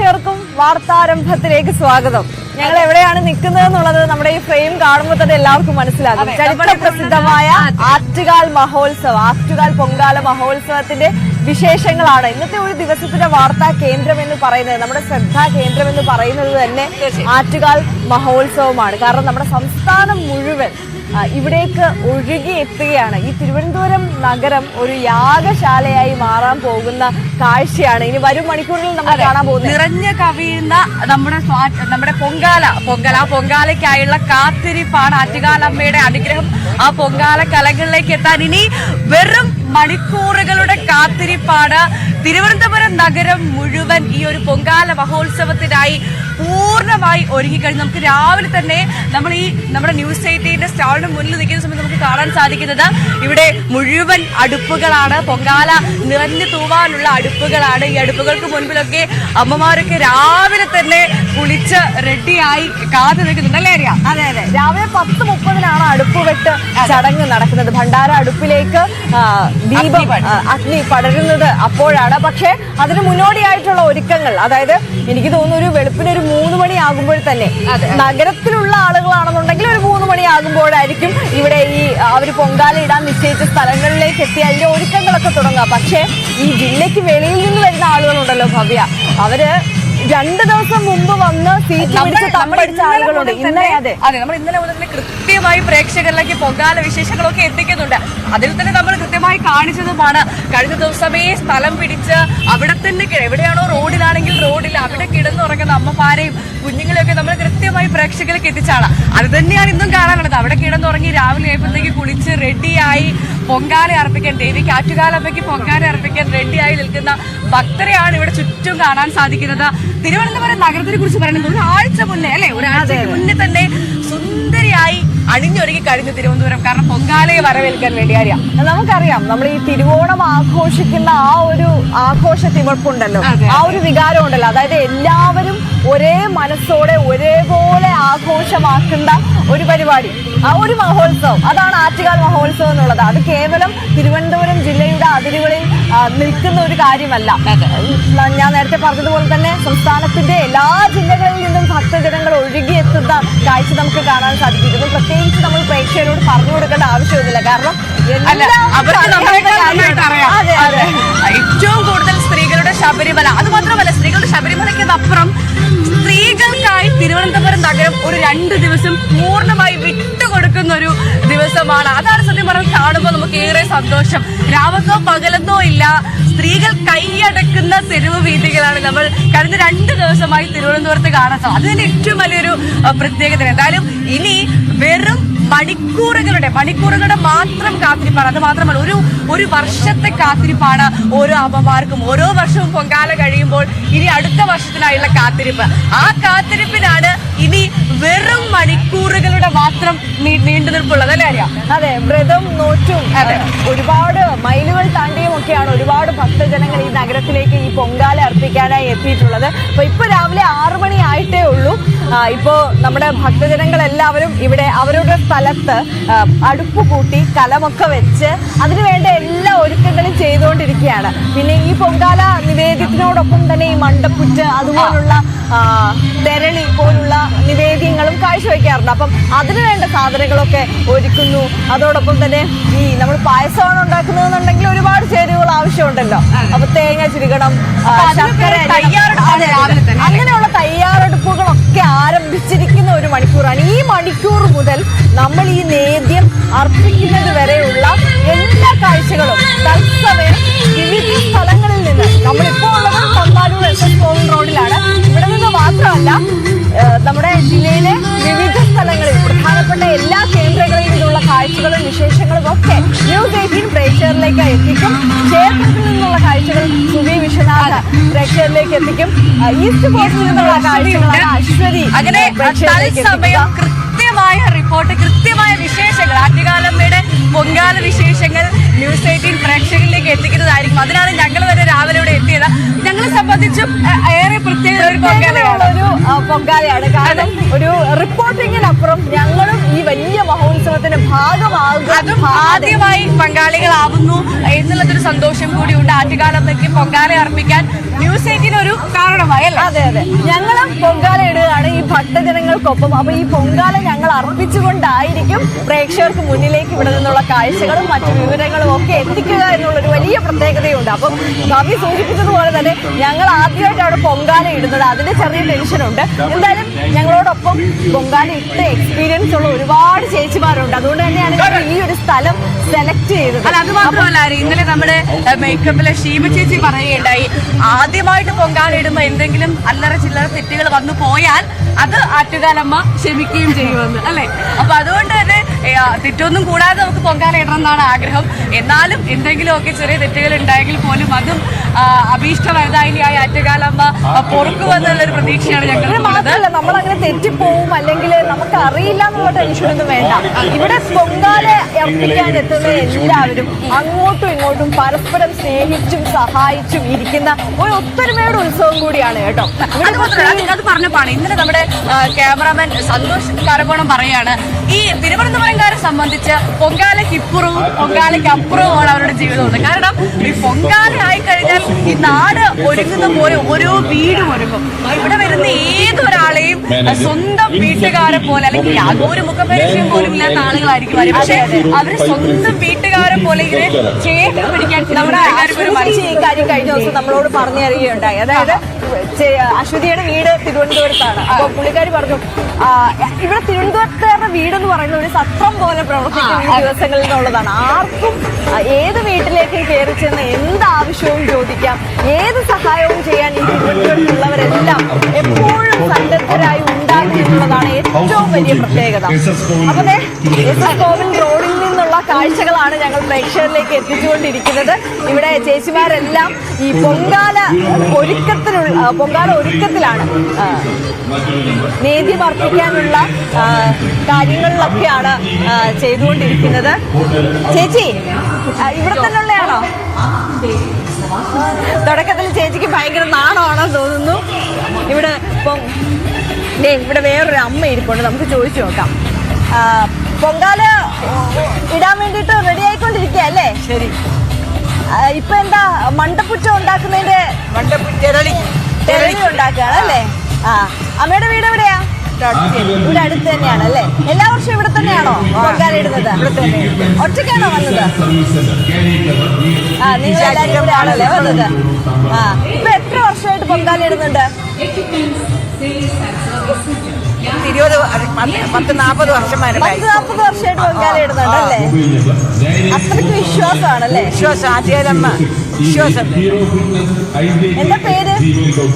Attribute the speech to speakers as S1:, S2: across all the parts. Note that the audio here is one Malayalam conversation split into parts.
S1: പ്രേക്ഷകർക്കും വാർത്താരംഭത്തിലേക്ക് സ്വാഗതം. ഞങ്ങൾ എവിടെയാണ് നിൽക്കുന്നത് എന്നുള്ളത് നമ്മുടെ ഈ ഫ്രെയിം കാണുമ്പോൾ തന്നെ എല്ലാവർക്കും മനസ്സിലാകും. ചരിത്ര പ്രസിദ്ധമായ ആറ്റുകാൽ മഹോത്സവം, ആറ്റുകാൽ പൊങ്കാല മഹോത്സവത്തിന്റെ വിശേഷങ്ങളാണ് ഇന്നത്തെ ഒരു ദിവസത്തിന്റെ വാർത്താ കേന്ദ്രം എന്ന് പറയുന്നത്. നമ്മുടെ ശ്രദ്ധാ കേന്ദ്രം എന്ന് പറയുന്നത് തന്നെ ആറ്റുകാൽ മഹോത്സവമാണ്. കാരണം നമ്മുടെ സംസ്ഥാനം മുഴുവൻ ഇവിടേക്ക് ഒഴുകി എത്തുകയാണ്. ഈ തിരുവനന്തപുരം നഗരം ഒരു യാഗശാലയായി മാറാൻ പോകുന്ന കാഴ്ചയാണ് ഇനി വരും മണിക്കൂറിൽ നമ്മൾ കാണാൻ പോകുന്നത്.
S2: നിറഞ്ഞ കവിയുന്ന നമ്മുടെ പൊങ്കാലയ്ക്കായുള്ള കാത്തിരിപ്പാണ്. ആറ്റുകാലമ്മയുടെ അനുഗ്രഹം ആ പൊങ്കാല കലകളിലേക്ക് എത്താൻ ഇനി വെറും മണിക്കൂറുകളുടെ കാത്തിരിപ്പാണ്. തിരുവനന്തപുരം നഗരം മുഴുവൻ ഈ ഒരു പൊങ്കാല മഹോത്സവത്തിനായി പൂർണ്ണമായി ഒരുങ്ങിക്കഴിഞ്ഞു. നമുക്ക് രാവിലെ തന്നെ നമ്മുടെ ന്യൂസ് 18 സ്റ്റാളിന് മുന്നിൽ നിൽക്കുന്ന സമയത്ത് നമുക്ക് കാണാൻ സാധിക്കുന്നത് ഇവിടെ മുഴുവൻ അടുപ്പുകളാണ്. പൊങ്കാല നിറഞ്ഞു തൂവാനുള്ള അടുപ്പുകളാണ്. ഈ അടുപ്പുകൾക്ക് മുൻപിലൊക്കെ അമ്മമാരൊക്കെ രാവിലെ തന്നെ കുളിച്ച് റെഡിയായി കാത്തു നിൽക്കുന്നുണ്ട് അല്ലേ അറിയാം?
S1: അതെ അതെ, രാവിലെ 10:30 അടുപ്പ് വെട്ട് ചടങ്ങ് നടക്കുന്നത്. ഭണ്ഡാര അടുപ്പിലേക്ക് ദീപം അഗ്നി പടരുന്നത് അപ്പോഴാണ്. പക്ഷെ അതിന് മുന്നോടിയായിട്ടുള്ള ഒരുക്കങ്ങൾ, അതായത് എനിക്ക് തോന്നുന്നു ഒരു വെളുപ്പിന് ഒരു 3 മണിയാകുമ്പോൾ തന്നെ നഗരത്തിലുള്ള ആളുകളാണെന്നുണ്ടെങ്കിൽ ഒരു 3 മണിയാകുമ്പോഴായിരിക്കും ഇവിടെ ഈ അവർ പൊങ്കാല ഇടാൻ നിശ്ചയിച്ച സ്ഥലങ്ങളിലേക്ക് എത്തി അതിന്റെ ഒരുക്കങ്ങളൊക്കെ തുടങ്ങുക. പക്ഷെ ഈ ജില്ലയ്ക്ക് വെളിയിൽ നിന്ന് വരുന്ന ആളുകളുണ്ടല്ലോ ഭവ്യ, അവര് 2 ദിവസം മുമ്പ് വന്ന് സീറ്റ് പിടിച്ച് തമ്പടിച്ച ആളുകളുണ്ട്.
S2: അതെ, നമ്മൾ ഇന്നലെ മുതൽ കൃത്യമായി പ്രേക്ഷകരിലേക്ക് പൊങ്കാല വിശേഷങ്ങളൊക്കെ എത്തിക്കുന്നുണ്ട്. അതിൽ തന്നെ നമ്മൾ കൃത്യമായി കാണിച്ചതുമാണ്. കഴിഞ്ഞ ദിവസമേ സ്ഥലം പിടിച്ച് അവിടെ തന്നെ എവിടെയാണോ റോഡിലാണെങ്കിൽ റോഡിൽ അവിടെ കിടന്നുറങ്ങുന്ന അമ്മമാരെയും കുഞ്ഞുങ്ങളെയൊക്കെ നമ്മൾ കൃത്യമായി പ്രേക്ഷകരിലേക്ക് എത്തിച്ചാണ്. അത് തന്നെയാണ് ഇന്നും കാണാനുള്ളത്. അവിടെ കിടന്നുറങ്ങി രാവിലെ ആയപ്പോഴത്തേക്ക് കുളിച്ച് റെഡിയായി പൊങ്കാല അർപ്പിക്കാൻ, ദേവിക്ക് ആറ്റുകാലമ്മയ്ക്ക് പൊങ്കാല അർപ്പിക്കാൻ റെഡിയായി നിൽക്കുന്ന ഭക്തരെയാണ് ഇവിടെ ചുറ്റും കാണാൻ സാധിക്കുന്നത്. തിരുവനന്തപുരം നഗരത്തിനെ കുറിച്ച് പറയുന്നത് ഒരാഴ്ച മുന്നേ അല്ലെ, ഒരാഴ്ചയ്ക്ക് മുന്നേ തന്നെ സുന്ദരിയായി അണിഞ്ഞൊരുങ്ങി കഴിഞ്ഞു തിരുവനന്തപുരം. കാരണം പൊങ്കാലയെ വരവേൽക്കാൻ വേണ്ടി അറിയാം.
S1: നമുക്കറിയാം, നമ്മൾ ഈ തിരുവോണം ആഘോഷിക്കുന്ന ആ ഒരു ആഘോഷ തിമിർപ്പുണ്ടല്ലോ, ആ ഒരു വികാരം ഉണ്ടല്ലോ, അതായത് എല്ലാവരും ഒരേ മനസ്സോടെ ഒരേപോലെ ആഘോഷമാക്കുന്ന ഒരു പരിപാടി, ആ ഒരു മഹോത്സവം, അതാണ് ആറ്റുകാൽ മഹോത്സവം എന്നുള്ളത്. അത് കേവലം തിരുവനന്തപുരം ജില്ലയുടെ അതിരുകളിൽ നിൽക്കുന്ന ഒരു കാര്യമല്ല. ഞാൻ നേരത്തെ പറഞ്ഞതുപോലെ തന്നെ സംസ്ഥാനത്തിന്റെ എല്ലാ ജില്ലകളിൽ നിന്നും ഭക്തജനങ്ങൾ ഒഴുകിയെത്തുന്ന കാഴ്ച നമുക്ക് കാണാൻ സാധിക്കും. ഇതൊന്നും പ്രത്യേകിച്ച് നമ്മൾ പ്രേക്ഷകരോട് പറഞ്ഞു കൊടുക്കേണ്ട ആവശ്യമൊന്നുമില്ല. കാരണം
S2: ഏറ്റവും കൂടുതൽ സ്ത്രീകളുടെ ശബരിമല, അത് മാത്രമല്ല സ്ത്രീകളുടെ ശബരിമലയ്ക്ക് അപ്പുറം സ്ത്രീകൾക്കായി തിരുവനന്തപുരം നഗരം ഒരു 2 ദിവസം പൂർണ്ണമായി വിട്ടുകൊടുക്കുന്ന ഒരു ദിവസമാണ്. അതാണ് സത്യം പറഞ്ഞാൽ കാണുമ്പോൾ നമുക്ക് ഏറെ സന്തോഷം. രാവെന്നോ പകലെന്നോ ഇല്ല, സ്ത്രീകൾ കൈയടക്കുന്ന തെരുവ് വീഥികളാണ് നമ്മൾ കഴിഞ്ഞ 2 ദിവസമായി തിരുവനന്തപുരത്ത് കാണാൻ സാധിക്കും. അത് തന്നെ ഏറ്റവും വലിയൊരു പ്രത്യേകത. എന്തായാലും ഇനി വെറും മണിക്കൂറുകളുടെ മാത്രം കാത്തിരിപ്പാണ്. അത് മാത്രമല്ല ഒരു വർഷത്തെ കാത്തിരിപ്പാണ് ഓരോ അമ്മമാർക്കും. ഓരോ വർഷവും പൊങ്കാല കഴിയുമ്പോൾ ഇനി അടുത്ത വർഷത്തിനായുള്ള കാത്തിരിപ്പ്. ആ കാത്തിരിപ്പിനാണ് ഇനി വെറും മണിക്കൂറുകളുടെ മാത്രം നീണ്ടു നിൽപ്പുള്ളത് അല്ലേ അറിയാം?
S1: അതെ, വ്രതം നോറ്റും ഒരുപാട് മൈലുകൾ താണ്ടിയും ഒക്കെയാണ് ഒരുപാട് ഭക്തജനങ്ങൾ ഈ നഗരത്തിലേക്ക് ഈ പൊങ്കാല അർപ്പിക്കാനായി എത്തിയിട്ടുള്ളത്. അപ്പൊ ഇപ്പൊ രാവിലെ 6 മണി ആയിട്ടേ ഉള്ളൂ. ഇപ്പോ നമ്മുടെ ഭക്തജനങ്ങൾ എല്ലാവരും ഇവിടെ അവരുടെ സ്ഥലത്ത് അടുപ്പ് കൂട്ടി കലമൊക്കെ വെച്ച് അതിനുവേണ്ട എല്ലാ ഒരുക്കങ്ങളും ചെയ്തുകൊണ്ടിരിക്കുകയാണ്. പിന്നെ ഈ പൊങ്കാല നിവേദ്യത്തിനോടൊപ്പം തന്നെ ഈ മണ്ടപ്പുറ്റ് അതുപോലുള്ള തെരളി പോലുള്ള നിവേദ്യങ്ങളും കാഴ്ചവെക്കാറുണ്ട്. അപ്പം അതിനു വേണ്ട സാധനങ്ങളൊക്കെ ഒരുക്കുന്നു. അതോടൊപ്പം തന്നെ ഈ നമ്മൾ പായസമാണ് ഉണ്ടാക്കുന്നതെന്നുണ്ടെങ്കിൽ ഒരുപാട് ചേരുവകൾ ആവശ്യമുണ്ടല്ലോ. അപ്പൊ തേങ്ങ ചിരുകണം, ശർക്കര, അങ്ങനെയുള്ള തയ്യാറെടുപ്പുകളൊക്കെ ആരംഭിച്ചിരിക്കുന്ന ഒരു മണിക്കൂറാണ്. ഈ മണിക്കൂർ മുതൽ നമ്മൾ ഈ നേദ്യം അർപ്പിക്കുന്നത് വരെയുള്ള എല്ലാ കാഴ്ചകളും തത്സമയം വിവിധ സ്ഥലങ്ങളിൽ നിന്ന്, നമ്മളിപ്പോൾ ഉള്ളത് തമ്പാനൂർ SS കോവിൽ റോഡിലാണ്. ഇവിടെ നിന്ന് മാത്രമല്ല നമ്മുടെ ജില്ലയിലെ വിവിധ സ്ഥലങ്ങളിൽ പ്രധാനപ്പെട്ട എല്ലാ കേന്ദ്രങ്ങളിൽ നിന്നുള്ള കാഴ്ചകളും വിശേഷങ്ങളും ഒക്കെ ന്യൂസ് 18 പ്രേക്ഷകരിലേക്ക് എത്തിക്കും. ക്ഷേത്രത്തിൽ നിന്നുള്ള കാഴ്ചകൾ സുബി വിശ്വനാഥ് പ്രേക്ഷകരിലേക്ക് എത്തിക്കും. ഈസ്റ്റ് കോസ്റ്റിൽ നിന്നുള്ള കാഴ്ചകളാണ് അശ്വതി
S2: അങ്ങനെ കൃത്യമായ റിപ്പോർട്ട്, കൃത്യമായ വിശേഷങ്ങൾ, ആറ്റുകാലമ്മയുടെ പൊങ്കാല വിശേഷങ്ങൾ ന്യൂസ് 18 പ്രേക്ഷകരിലേക്ക് എത്തിക്കുന്നതായിരിക്കും. അതിനാണ് ഞങ്ങൾ വരെ രാവിലെ ഇവിടെ എത്തിയത്. ഞങ്ങളെ സംബന്ധിച്ചും ഏറെ പ്രത്യേക ഒരു പൊങ്കാലയാണ്.
S1: കാരണം ഒരു റിപ്പോർട്ടിങ്ങിനപ്പുറം ഞങ്ങളും ഈ വലിയ മഹോത്സവം ഉത്സവത്തിന്റെ ഭാഗമാകും.
S2: അതും ആദ്യമായി പങ്കാളികളാവുന്നു എന്നുള്ളതൊരു സന്തോഷം കൂടിയുണ്ട്. ആറ്റുകാലമ്മയ്ക്ക് പൊങ്കാല അർപ്പിക്കാൻ ന്യൂസ് 18 ഒരു കാരണമായി അല്ലേ?
S1: അതെ അതെ, ഞങ്ങളും പൊങ്കാല ഇടുകയാണ് ഈ ഭക്തജനങ്ങൾക്കൊപ്പം. അപ്പൊ ഈ പൊങ്കാല ഞങ്ങൾ അർപ്പിച്ചുകൊണ്ടായിരിക്കും പ്രേക്ഷകർക്ക് മുന്നിലേക്ക് ഇവിടെ നിന്നുള്ള കാഴ്ചകളും മറ്റു വിവരങ്ങളും ഒക്കെ എത്തിക്കുക എന്നുള്ളൊരു വലിയ പ്രത്യേകതയുണ്ട്. അപ്പം കവി സൂചിപ്പിച്ചതുപോലെ തന്നെ ഞങ്ങൾ ആദ്യമായിട്ട് അവിടെ പൊങ്കാല ഇടുന്നത്, അതിന്റെ ചെറിയ ടെൻഷനുണ്ട്. എന്തായാലും ഞങ്ങളോടൊപ്പം പൊങ്കാല ഇട്ട് എക്സ്പീരിയൻസ് ഉള്ള ഒരുപാട് ചേച്ചിമാരുണ്ട്. അതുകൊണ്ട് തന്നെയാണ് ഞങ്ങൾ ഈ ഒരു സ്ഥലം സെലക്ട് ചെയ്തത്.
S2: അല്ല, അത് മാത്രമല്ല, ഇന്നലെ നമ്മുടെ മേക്കപ്പിലെ ഷീമ ചേച്ചി പറയുകയുണ്ടായി, ആദ്യമായിട്ട് പൊങ്കാല ഇടുമ്പോ എന്തെങ്കിലും അല്ലറ ചില്ലറ തെറ്റുകൾ വന്നു പോയാൽ അത് ആറ്റുകാലമ്മ ക്ഷമിക്കുകയും ചെയ്യുമെന്ന് അല്ലെ? അപ്പൊ അതുകൊണ്ട് തന്നെ തെറ്റൊന്നും കൂടാതെ നമുക്ക് പൊങ്കാല ഇടണം എന്നാണ് ആഗ്രഹം. എന്നാലും എന്തെങ്കിലുമൊക്കെ ചെറിയ തെറ്റുകൾ ഉണ്ടായെങ്കിൽ പോലും അതും അഭീഷ്ടവരദായിനിയായ ആറ്റുകാലമ്മ പൊറുക്കുമെന്നുള്ളൊരു പ്രതീക്ഷയാണ് ഞങ്ങൾ.
S1: മാത്രമല്ല, നമ്മളങ്ങനെ തെറ്റിപ്പോവും അല്ലെങ്കിൽ നമുക്ക് അറിയില്ല എന്നുള്ള ടെൻഷനൊന്നും വേണ്ട. ഇവിടെ പൊങ്കാല അർപ്പിക്കാൻ എത്തുന്ന എല്ലാവരും അങ്ങോട്ടും ഇങ്ങോട്ടും പരസ്പരം സ്നേഹിച്ചും സഹായിച്ചും ഇരിക്കുന്ന ഒരു ഒത്തൊരുമയുടെ ഉത്സവം കൂടിയാണ് കേട്ടോ.
S2: അത് പറഞ്ഞപ്പോഴാണ് ഇന്നലെ നമ്മുടെ ക്യാമറാമാൻ സന്തോഷ് കാരക്കോണം പറയാണ്, ഈ തിരുവനന്തപുരംകാരെ സംബന്ധിച്ച് പൊങ്കാലയ്ക്കിപ്പുറവും പൊങ്കാലയ്ക്കപ്പുറവുമാണ് അവരുടെ ജീവിതം. കാരണം ഈ പൊങ്കാല ആയി കഴിഞ്ഞാൽ ഈ നാട് ഒരുങ്ങുന്ന പോലെ ഓരോ വീടും ഒരുങ്ങും. ഇവിടെ വരുന്ന ഏതൊരാളെയും സ്വന്തം വീട്ടുകാരെ പോലെ, അല്ലെങ്കിൽ യാതൊരു മുഖപരിചയം പോലും ഇല്ലാത്ത ആളുകളായിരിക്കും അവര്. പക്ഷെ അവര് സ്വന്തം വീട്ടുകാരെ പോലെ ഇങ്ങനെ ചേർത്ത് പിടിക്കാൻ
S1: നമ്മുടെ ഈ കാര്യം കഴിഞ്ഞ ദിവസം നമ്മളോട് പറഞ്ഞു തരികയുണ്ടായി. അതായത് അശ്വതിയുടെ വീട് തിരുവനന്തപുരത്താണ്. അപ്പൊ പുള്ളിക്കാരി പറഞ്ഞു, ഇവിടെ തിരുവനന്തപുരത്തുകാരുടെ വീടെന്ന് പറയുന്ന ഒരു സത്രം പോലെ പ്രവർത്തിക്കുന്ന ഈ ദിവസങ്ങളിൽ നിന്നുള്ളതാണ്. ആർക്കും ഏത് വീട്ടിലേക്കും കയറി ചെന്ന് എന്ത് ആവശ്യവും ചോദിക്കാം, ഏത് സഹായവും ചെയ്യാൻ ഈ തിരുവനന്തപുരത്തുള്ളവരെല്ലാം എപ്പോഴും സന്നദ്ധരായി ഉണ്ടാകും എന്നുള്ളതാണ് ഏറ്റവും വലിയ പ്രത്യേകത. അപ്പൊ കോവിൽ റോഡിൽ നിന്നുള്ള കാഴ്ചകളാണ് ഞങ്ങൾ പ്രേക്ഷകരിലേക്ക് എത്തിച്ചുകൊണ്ടിരിക്കുന്നത്. ഇവിടെ ചേച്ചിമാരെല്ലാം ഈ പൊങ്കാല ഒരുക്കത്തിലാണ്. നേദ്യം അർപ്പിക്കാനുള്ള കാര്യങ്ങളിലൊക്കെയാണ് ചെയ്തുകൊണ്ടിരിക്കുന്നത്. ചേച്ചി ഇവിടെ തന്നെ ഉള്ളയാണോ? തുടക്കത്തിൽ ചേച്ചിക്ക് ഭയങ്കര നാണമാണെന്ന് തോന്നുന്നു. ഇവിടെ ഇവിടെ വേറൊരു അമ്മ ഇരിപ്പുണ്ട്, നമുക്ക് ചോദിച്ചു നോക്കാം. പൊങ്കാല ഇടാൻ വേണ്ടിയിട്ട് റെഡി ആയിക്കൊണ്ടിരിക്കുക അല്ലേ? ശരി. ഇപ്പൊ എന്താ മണ്ടപ്പുറ്റ ഉണ്ടാക്കുന്നതിന്റെ തെരളി ഉണ്ടാക്കുകയാണ് അല്ലേ? അമ്മയുടെ വീട് എവിടെയാ? ഇവിടെ അടുത്ത് തന്നെയാണ് അല്ലേ? എല്ലാ വർഷവും ഇവിടെ തന്നെയാണോ പൊങ്കാല ഇടുന്നത്? ഒറ്റയ്ക്കാണോ വന്നത്? നിങ്ങൾ എല്ലാവരും ഇവിടെ ആണല്ലേ വന്നത്? ഇപ്പൊ എത്ര വർഷമായിട്ട് പൊങ്കാല ഇടുന്നുണ്ട്?
S3: 40 വർഷമായിട്ട്
S1: പൊങ്കാല ഇടുന്നുണ്ട് അല്ലേ? അത്രയ്ക്ക് വിശ്വാസമാണല്ലേ?
S3: വിശ്വാസം, ആറ്റുകാലമ്മ വിശ്വാസം.
S1: എന്താ പേര്?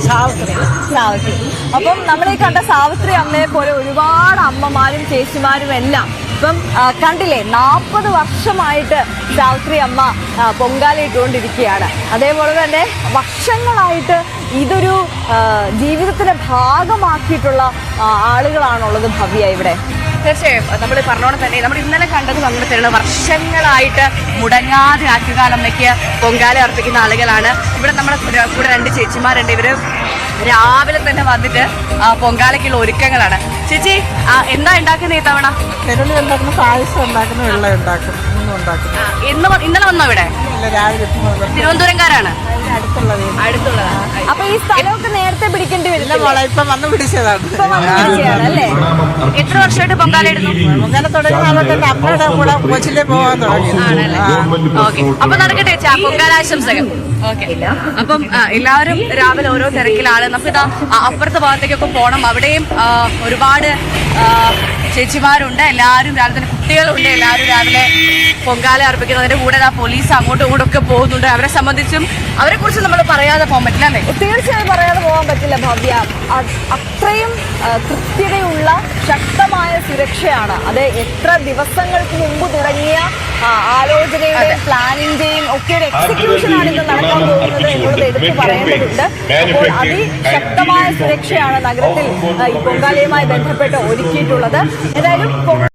S1: സാവിത്രി. അപ്പം നമ്മൾ ഈ കണ്ട സാവിത്രി അമ്മയെ പോലെ ഒരുപാട് അമ്മമാരും ചേച്ചിമാരും എല്ലാം ഇപ്പം കണ്ടില്ലേ, 40 വർഷമായിട്ട് സാവിത്രി അമ്മ പൊങ്കാല ഇട്ടുകൊണ്ടിരിക്കുകയാണ്. അതേപോലെ തന്നെ വർഷങ്ങളായിട്ട് ഇതൊരു ജീവിതത്തിന്റെ ഭാഗമാക്കിയിട്ടുള്ള ആളുകളാണുള്ളത് ഭവ്യ ഇവിടെ.
S2: തീർച്ചയായും നമ്മൾ പറഞ്ഞോടെ തന്നെ നമ്മൾ ഇന്നലെ കണ്ടത് അങ്ങനെ തരുന്നത് വർഷങ്ങളായിട്ട് മുടങ്ങാതെ ആറ്റുകാലമ്മയ്ക്ക് പൊങ്കാല അർപ്പിക്കുന്ന ആളുകളാണ്. ഇവിടെ നമ്മുടെ കൂടെ 2 ചേച്ചിമാരുണ്ട്. ഇവര് രാവിലെ തന്നെ വന്നിട്ട് പൊങ്കാലയ്ക്കുള്ള ഒരുക്കങ്ങളാണ്. ചേച്ചി എന്താ ഉണ്ടാക്കുന്നത് ഈ തവണ?
S3: തെരുളി ഉണ്ടാക്കുന്ന, പായസം ഉണ്ടാക്കുന്ന, വെള്ളം ഉണ്ടാക്കും,
S2: ഇന്നലെ വന്നോ ഇവിടെ? തിരുവനന്തപുരംകാരാണ്, അടുത്തുള്ളതാണ്.
S1: അപ്പൊ ഈ സ്ഥലമൊക്കെ നേരത്തെ പിടിക്കേണ്ടി വരുന്ന
S3: ഇപ്പം വന്ന് പിടിച്ചതാണ്
S1: അല്ലേ?
S2: എത്ര വർഷമായിട്ട് പൊങ്കാല ഇടുന്നു?
S3: പൊങ്കാല തുടങ്ങി അമ്മയുടെ കൂടെ കൊച്ചിലെ പോകാൻ തുടങ്ങി.
S2: ഓക്കെ, അപ്പൊ നടക്കട്ടെ ചേച്ചി, പൊങ്കാലാശംസകൾ. ഓക്കെ, അപ്പം എല്ലാവരും രാവിലെ ഓരോ തിരക്കിലാണ്. നമുക്കിതാ അപ്പുറത്തെ ഭാഗത്തേക്കൊക്കെ പോകണം. അവിടെയും ഒരുപാട് ചേച്ചിമാരുണ്ട്. എല്ലാവരും രാവിലെ തന്നെ, കുട്ടികളുണ്ട്. എല്ലാവരും രാവിലെ പൊങ്കാല അർപ്പിക്കുന്നതിന്റെ കൂടെ പോലീസ് അങ്ങോട്ടും ഇങ്ങോട്ടും ഒക്കെ പോകുന്നുണ്ട്. അവരെ സംബന്ധിച്ചും അവരെ കുറിച്ച് നമ്മൾ പറയാതെ പോകാൻ പറ്റില്ല അല്ലേ?
S1: തീർച്ചയായും പറയാതെ പോകാൻ പറ്റില്ല ഭവ്യ. അത്രയും കൃത്യതയുള്ള ശക്തമായ സുരക്ഷയാണ്. അത് എത്ര ദിവസങ്ങൾക്ക് മുമ്പ് തുടങ്ങിയ ആലോചനയുടെയും പ്ലാനിന്റെയും ഒക്കെ ഒരു എക്സിക്യൂഷനാണ് ഇത് നടക്കാൻ പോകുന്നത് എന്നുള്ളത് എടുത്തു പറയേണ്ടതുണ്ട്. അപ്പോൾ അതിശക്തമായ സുരക്ഷയാണ് നഗരത്തിൽ ഈ പൊങ്കാലയുമായി ബന്ധപ്പെട്ട് ഒരുക്കിയിട്ടുള്ളത്. ഏതായാലും